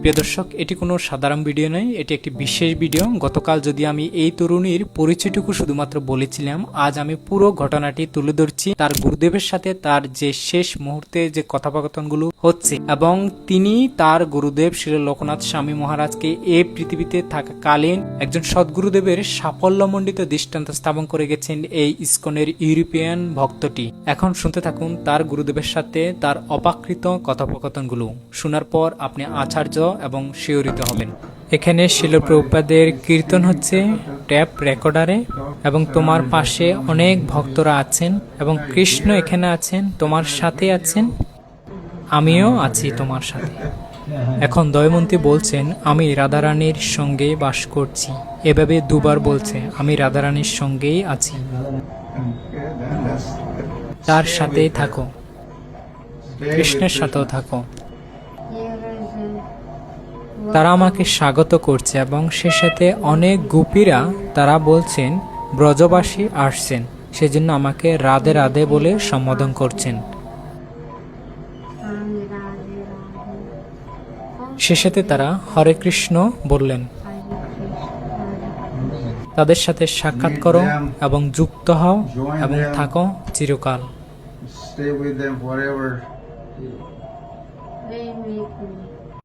প্রিয় দর্শক, এটি কোনো সাধারণ ভিডিও নয়, এটি একটি বিশেষ ভিডিও। গতকাল যদি আমি এই তরুণীর পরিচয়টুকু শুধুমাত্র বলেছিলাম, আজ আমি পুরো ঘটনাটি তুলে ধরছি। তার গুরুদেবের সাথে তার যে শেষ মুহূর্তে যে কথোপকথনগুলো হচ্ছে, এবং তিনি তার গুরুদেব শ্রী লোকনাথ স্বামী মহারাজকে এই পৃথিবীতে থাকাকালীন একজন সদ্গুরুদেবের সাফল্যমণ্ডিত দৃষ্টান্ত স্থাপন করে গেছেন এই ইসকনের ইউরোপিয়ান ভক্তটি। এখন শুনতে থাকুন তার গুরুদেবের সাথে তার অপাকৃত কথোপকথনগুলো। শোনার পর আপনি আচার্য এবং শিহরিত হবেন। এখানে শিল প্রভুপাদের কীর্তন হচ্ছে ট্যাপ রেকর্ডারে, এবং তোমার পাশে অনেক ভক্তরা আছেন, এবং কৃষ্ণ এখানে আছেন, তোমার সাথে আছেন, আমিও আছি তোমার সাথে। এখন দয়মন্তী বলছেন, আমি রাধারানীর সঙ্গে বাস করছি। এভাবে দুবার বলছে, আমি রাধারানীর সঙ্গেই আছি, তার সাথেই থাকো, কৃষ্ণের সাথেও থাকো। তারা আমাকে স্বাগত করছে, এবং সে সাথে অনেক গোপীরা তারা বলছেন ব্রজবাসী আসছেন, সেজন্য আমাকে রাধে রাধে বলে সম্বোধন করছেন। সে সাথে তারা হরে কৃষ্ণ বললেন। তাদের সাথে সাক্ষাৎ করো এবং যুক্ত হও এবং থাকো চিরকাল। Stay with them forever. They make me